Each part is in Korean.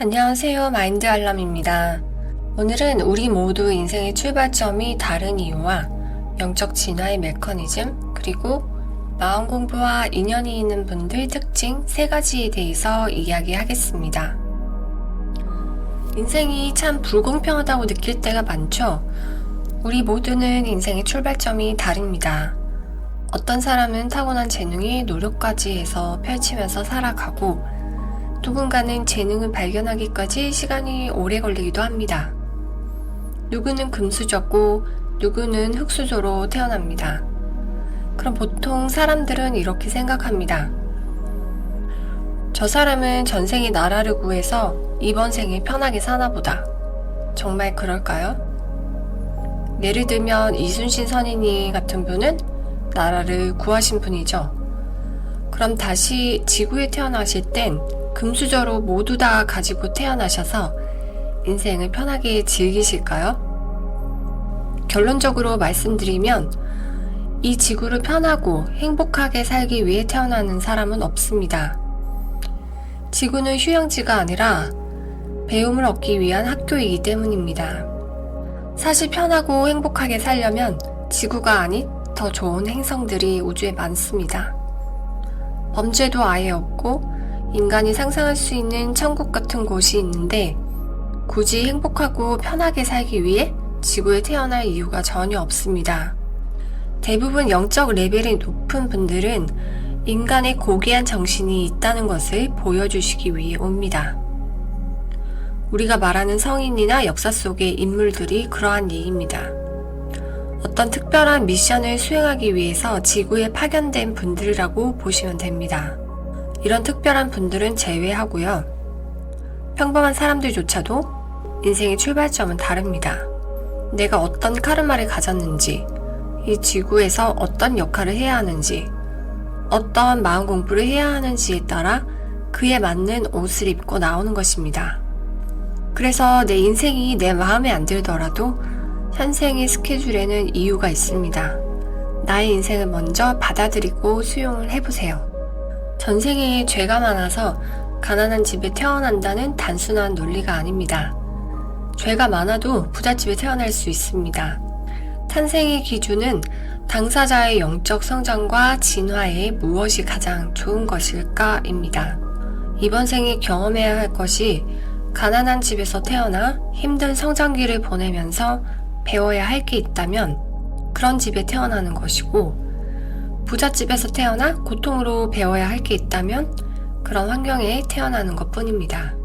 안녕하세요. 마인드 알람입니다. 오늘은 우리 모두 인생의 출발점이 다른 이유와 영적 진화의 메커니즘, 그리고 마음 공부와 인연이 있는 분들 특징 3가지에 대해서 이야기하겠습니다. 인생이 참 불공평하다고 느낄 때가 많죠? 우리 모두는 인생의 출발점이 다릅니다. 어떤 사람은 타고난 재능이 노력까지 해서 펼치면서 살아가고, 누군가는 재능을 발견하기까지 시간이 오래 걸리기도 합니다. 누구는 금수저고 누구는 흙수저로 태어납니다. 그럼 보통 사람들은 이렇게 생각합니다. 저 사람은 전생에 나라를 구해서 이번 생에 편하게 사나보다. 정말 그럴까요? 예를 들면 이순신 선인이 같은 분은 나라를 구하신 분이죠. 그럼 다시 지구에 태어나실 땐 금수저로 모두 다 가지고 태어나셔서 인생을 편하게 즐기실까요? 결론적으로 말씀드리면 이 지구를 편하고 행복하게 살기 위해 태어나는 사람은 없습니다. 지구는 휴양지가 아니라 배움을 얻기 위한 학교이기 때문입니다. 사실 편하고 행복하게 살려면 지구가 아닌 더 좋은 행성들이 우주에 많습니다. 범죄도 아예 없고 인간이 상상할 수 있는 천국 같은 곳이 있는데 굳이 행복하고 편하게 살기 위해 지구에 태어날 이유가 전혀 없습니다. 대부분 영적 레벨이 높은 분들은 인간의 고귀한 정신이 있다는 것을 보여주시기 위해 옵니다. 우리가 말하는 성인이나 역사 속의 인물들이 그러한 예입니다. 어떤 특별한 미션을 수행하기 위해서 지구에 파견된 분들이라고 보시면 됩니다. 이런 특별한 분들은 제외하고요. 평범한 사람들조차도 인생의 출발점은 다릅니다. 내가 어떤 카르마를 가졌는지, 이 지구에서 어떤 역할을 해야 하는지, 어떤 마음 공부를 해야 하는지에 따라 그에 맞는 옷을 입고 나오는 것입니다. 그래서 내 인생이 내 마음에 안 들더라도 현생의 스케줄에는 이유가 있습니다. 나의 인생을 먼저 받아들이고 수용을 해보세요. 전생에 죄가 많아서 가난한 집에 태어난다는 단순한 논리가 아닙니다. 죄가 많아도 부잣집에 태어날 수 있습니다. 탄생의 기준은 당사자의 영적 성장과 진화에 무엇이 가장 좋은 것일까입니다. 이번 생에 경험해야 할 것이 가난한 집에서 태어나 힘든 성장기를 보내면서 배워야 할 게 있다면 그런 집에 태어나는 것이고, 부잣집에서 태어나 고통으로 배워야 할 게 있다면 그런 환경에 태어나는 것 뿐입니다.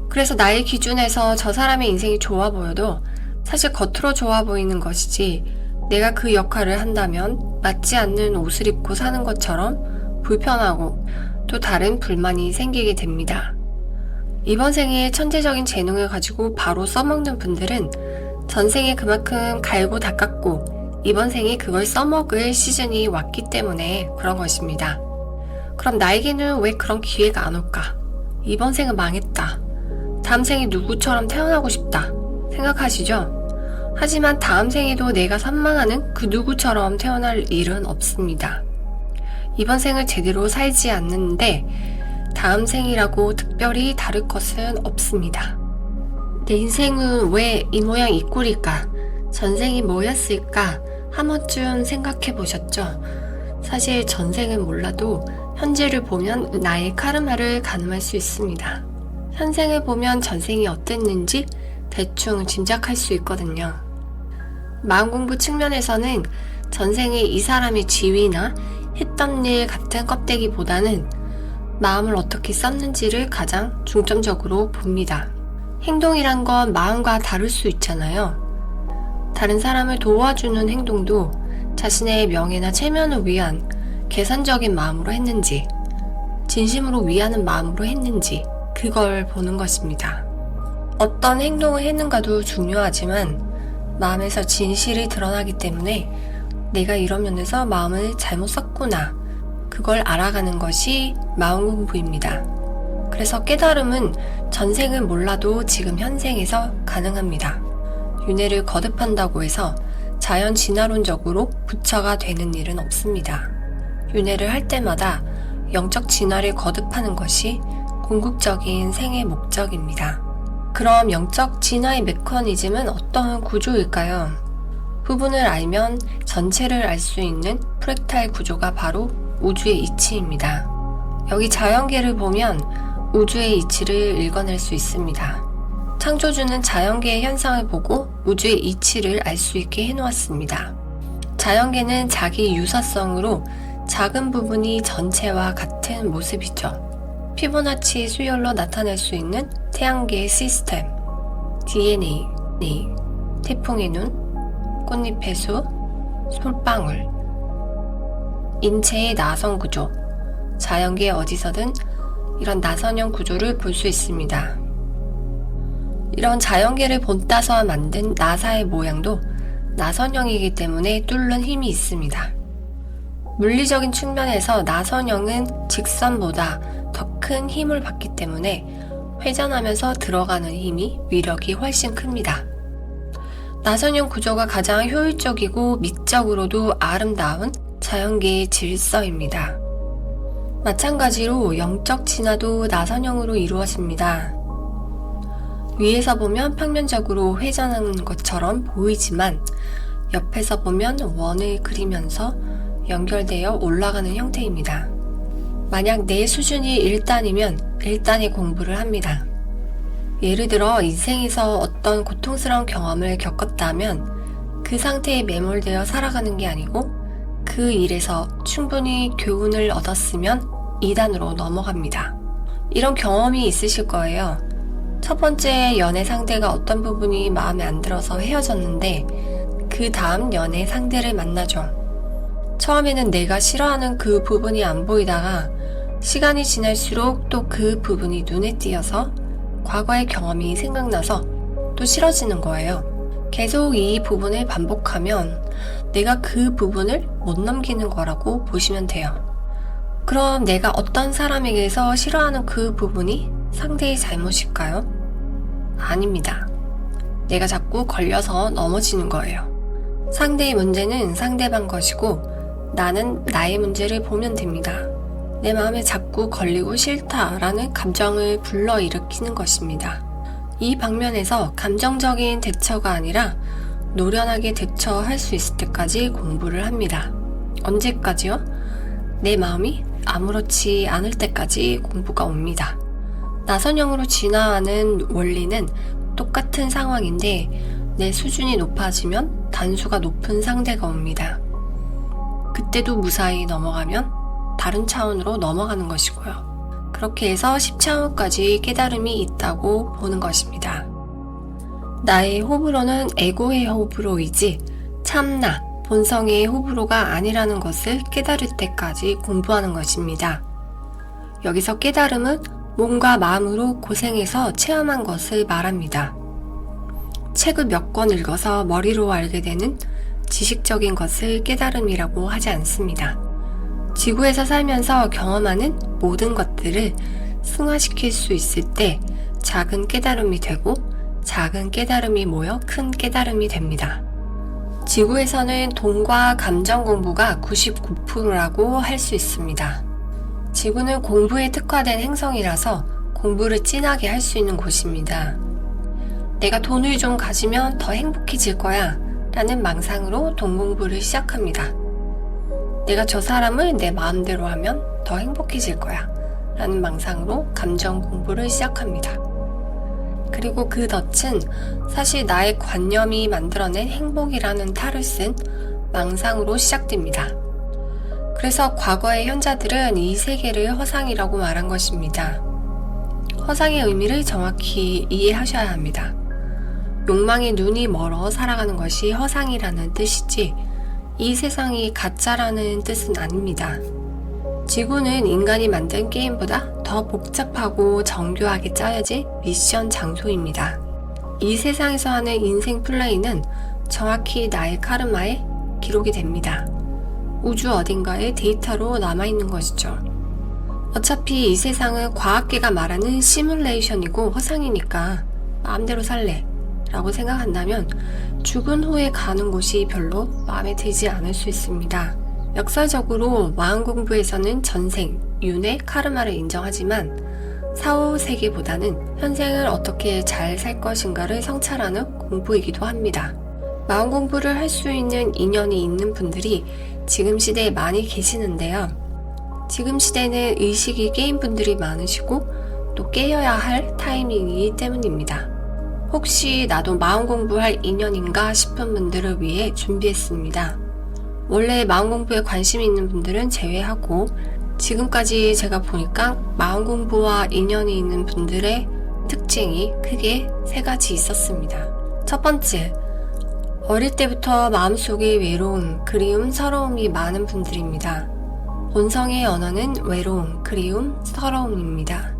그래서 나의 기준에서 저 사람의 인생이 좋아 보여도 사실 겉으로 좋아 보이는 것이지, 내가 그 역할을 한다면 맞지 않는 옷을 입고 사는 것처럼 불편하고 또 다른 불만이 생기게 됩니다. 이번 생에 천재적인 재능을 가지고 바로 써먹는 분들은 전생에 그만큼 갈고 닦았고 이번 생에 그걸 써먹을 시즌이 왔기 때문에 그런 것입니다. 그럼 나에게는 왜 그런 기회가 안 올까? 이번 생은 망했다. 다음 생에 누구처럼 태어나고 싶다. 생각하시죠? 하지만 다음 생에도 내가 선망하는 그 누구처럼 태어날 일은 없습니다. 이번 생을 제대로 살지 않는데 다음 생이라고 특별히 다를 것은 없습니다. 내 인생은 왜 이 모양 이 꼴일까? 전생이 뭐였을까? 한 번쯤 생각해 보셨죠? 사실 전생은 몰라도 현재를 보면 나의 카르마를 가늠할 수 있습니다. 현생을 보면 전생이 어땠는지 대충 짐작할 수 있거든요. 마음 공부 측면에서는 전생에 이 사람의 지위나 했던 일 같은 껍데기보다는 마음을 어떻게 썼는지를 가장 중점적으로 봅니다. 행동이란 건 마음과 다를 수 있잖아요. 다른 사람을 도와주는 행동도 자신의 명예나 체면을 위한 계산적인 마음으로 했는지, 진심으로 위하는 마음으로 했는지, 그걸 보는 것입니다. 어떤 행동을 했는가도 중요하지만 마음에서 진실이 드러나기 때문에 내가 이런 면에서 마음을 잘못 썼구나, 그걸 알아가는 것이 마음 공부입니다. 그래서 깨달음은 전생을 몰라도 지금 현생에서 가능합니다. 윤회를 거듭한다고 해서 자연 진화론적으로 부처가 되는 일은 없습니다. 윤회를 할 때마다 영적 진화를 거듭하는 것이 궁극적인 생의 목적입니다. 그럼 영적 진화의 메커니즘은 어떤 구조일까요? 부분을 알면 전체를 알 수 있는 프랙탈 구조가 바로 우주의 이치입니다. 여기 자연계를 보면 우주의 이치를 읽어낼 수 있습니다. 창조주는 자연계의 현상을 보고 우주의 이치를 알 수 있게 해놓았습니다. 자연계는 자기 유사성으로 작은 부분이 전체와 같은 모습이죠. 피보나치 수열로 나타낼 수 있는 태양계의 시스템, DNA, 태풍의 눈, 꽃잎의 수, 솔방울, 인체의 나선 구조, 자연계 어디서든 이런 나선형 구조를 볼 수 있습니다. 이런 자연계를 본따서 만든 나사의 모양도 나선형이기 때문에 뚫는 힘이 있습니다. 물리적인 측면에서 나선형은 직선보다 더 큰 힘을 받기 때문에 회전하면서 들어가는 힘이 위력이 훨씬 큽니다. 나선형 구조가 가장 효율적이고 미적으로도 아름다운 자연계의 질서입니다. 마찬가지로 영적 진화도 나선형으로 이루어집니다. 위에서 보면 평면적으로 회전하는 것처럼 보이지만 옆에서 보면 원을 그리면서 연결되어 올라가는 형태입니다. 만약 내 수준이 1단이면 1단의 공부를 합니다. 예를 들어 인생에서 어떤 고통스러운 경험을 겪었다면 그 상태에 매몰되어 살아가는 게 아니고 그 일에서 충분히 교훈을 얻었으면 2단으로 넘어갑니다. 이런 경험이 있으실 거예요. 첫 번째 연애 상대가 어떤 부분이 마음에 안 들어서 헤어졌는데 그 다음 연애 상대를 만나죠. 처음에는 내가 싫어하는 그 부분이 안 보이다가 시간이 지날수록 또 그 부분이 눈에 띄어서 과거의 경험이 생각나서 또 싫어지는 거예요. 계속 이 부분을 반복하면 내가 그 부분을 못 넘기는 거라고 보시면 돼요. 그럼 내가 어떤 사람에게서 싫어하는 그 부분이 상대의 잘못일까요? 아닙니다. 내가 자꾸 걸려서 넘어지는 거예요. 상대의 문제는 상대방 것이고 나는 나의 문제를 보면 됩니다. 내 마음에 자꾸 걸리고 싫다라는 감정을 불러일으키는 것입니다. 이 방면에서 감정적인 대처가 아니라 노련하게 대처할 수 있을 때까지 공부를 합니다. 언제까지요? 내 마음이 아무렇지 않을 때까지 공부가 옵니다. 나선형으로 진화하는 원리는 똑같은 상황인데 내 수준이 높아지면 단수가 높은 상대가 옵니다. 그때도 무사히 넘어가면 다른 차원으로 넘어가는 것이고요. 그렇게 해서 10차원까지 깨달음이 있다고 보는 것입니다. 나의 호불호는 에고의 호불호이지 참나, 본성의 호불호가 아니라는 것을 깨달을 때까지 공부하는 것입니다. 여기서 깨달음은 몸과 마음으로 고생해서 체험한 것을 말합니다. 책을 몇 권 읽어서 머리로 알게 되는 지식적인 것을 깨달음이라고 하지 않습니다. 지구에서 살면서 경험하는 모든 것들을 승화시킬 수 있을 때 작은 깨달음이 되고 작은 깨달음이 모여 큰 깨달음이 됩니다. 지구에서는 돈과 감정 공부가 99%라고 할 수 있습니다. 지구는 공부에 특화된 행성이라서 공부를 진하게 할 수 있는 곳입니다. 내가 돈을 좀 가지면 더 행복해질 거야 라는 망상으로 돈 공부를 시작합니다. 내가 저 사람을 내 마음대로 하면 더 행복해질 거야 라는 망상으로 감정 공부를 시작합니다. 그리고 그 덫은 사실 나의 관념이 만들어낸 행복이라는 탈을 쓴 망상으로 시작됩니다. 그래서 과거의 현자들은 이 세계를 허상이라고 말한 것입니다. 허상의 의미를 정확히 이해하셔야 합니다. 욕망의 눈이 멀어 살아가는 것이 허상이라는 뜻이지 이 세상이 가짜라는 뜻은 아닙니다. 지구는 인간이 만든 게임보다 더 복잡하고 정교하게 짜여진 미션 장소입니다. 이 세상에서 하는 인생 플레이는 정확히 나의 카르마에 기록이 됩니다. 우주 어딘가에 데이터로 남아있는 것이죠. 어차피 이 세상은 과학계가 말하는 시뮬레이션이고 허상이니까 마음대로 살래 라고 생각한다면 죽은 후에 가는 곳이 별로 마음에 들지 않을 수 있습니다. 역사적으로 마음 공부에서는 전생, 윤회, 카르마를 인정하지만 사후 세계보다는 현생을 어떻게 잘 살 것인가를 성찰하는 공부이기도 합니다. 마음 공부를 할 수 있는 인연이 있는 분들이 지금 시대에 많이 계시는데요. 지금 시대는 의식이 깨인 분들이 많으시고 또 깨어야 할 타이밍이기 때문입니다. 혹시 나도 마음 공부할 인연인가 싶은 분들을 위해 준비했습니다. 원래 마음 공부에 관심이 있는 분들은 제외하고 지금까지 제가 보니까 마음 공부와 인연이 있는 분들의 특징이 크게 3가지 있었습니다. 첫 번째, 어릴 때부터 마음속에 외로움, 그리움, 서러움이 많은 분들입니다. 본성의 언어는 외로움, 그리움, 서러움입니다.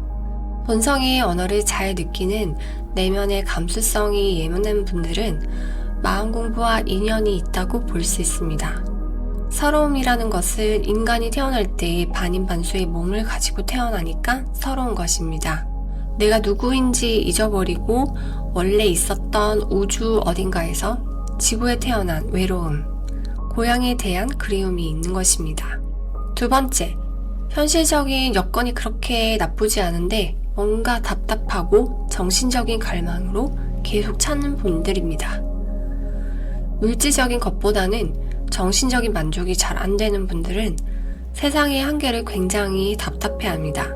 본성의 언어를 잘 느끼는 내면의 감수성이 예민한 분들은 마음 공부와 인연이 있다고 볼 수 있습니다. 서러움이라는 것은 인간이 태어날 때 반인반수의 몸을 가지고 태어나니까 서러운 것입니다. 내가 누구인지 잊어버리고 원래 있었던 우주 어딘가에서 지구에 태어난 외로움, 고향에 대한 그리움이 있는 것입니다. 두 번째, 현실적인 여건이 그렇게 나쁘지 않은데 뭔가 답답하고 정신적인 갈망으로 계속 찾는 분들입니다. 물질적인 것보다는 정신적인 만족이 잘 안 되는 분들은 세상의 한계를 굉장히 답답해합니다.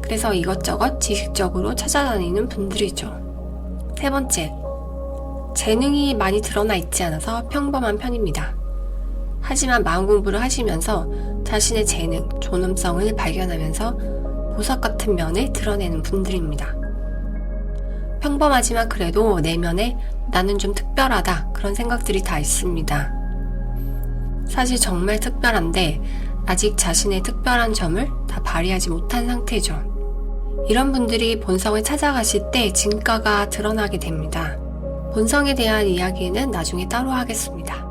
그래서 이것저것 지식적으로 찾아다니는 분들이죠. 세 번째, 재능이 많이 드러나 있지 않아서 평범한 편입니다. 하지만 마음 공부를 하시면서 자신의 재능, 존엄성을 발견하면서 보석 같은 면을 드러내는 분들입니다. 평범하지만 그래도 내면에 나는 좀 특별하다 그런 생각들이 다 있습니다. 사실 정말 특별한데 아직 자신의 특별한 점을 다 발휘하지 못한 상태죠. 이런 분들이 본성을 찾아가실 때 진가가 드러나게 됩니다. 본성에 대한 이야기는 나중에 따로 하겠습니다.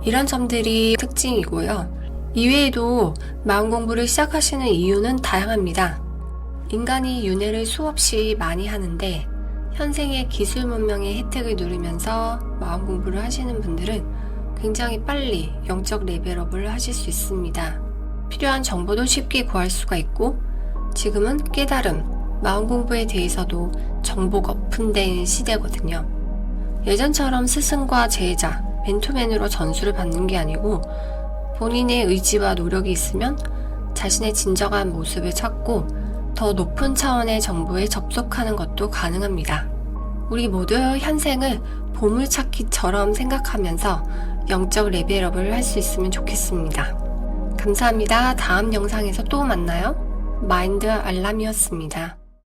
이런 점들이 특징이고요. 이외에도 마음 공부를 시작하시는 이유는 다양합니다. 인간이 윤회를 수없이 많이 하는데 현생의 기술 문명의 혜택을 누리면서 마음 공부를 하시는 분들은 굉장히 빨리 영적 레벨업을 하실 수 있습니다. 필요한 정보도 쉽게 구할 수가 있고 지금은 깨달음, 마음 공부에 대해서도 정보가 오픈된 시대거든요. 예전처럼 스승과 제자, 맨투맨으로 전수를 받는 게 아니고 본인의 의지와 노력이 있으면 자신의 진정한 모습을 찾고 더 높은 차원의 정보에 접속하는 것도 가능합니다. 우리 모두 현생을 보물찾기처럼 생각하면서 영적 레벨업을 할 수 있으면 좋겠습니다. 감사합니다. 다음 영상에서 또 만나요. 마인드 알람이었습니다.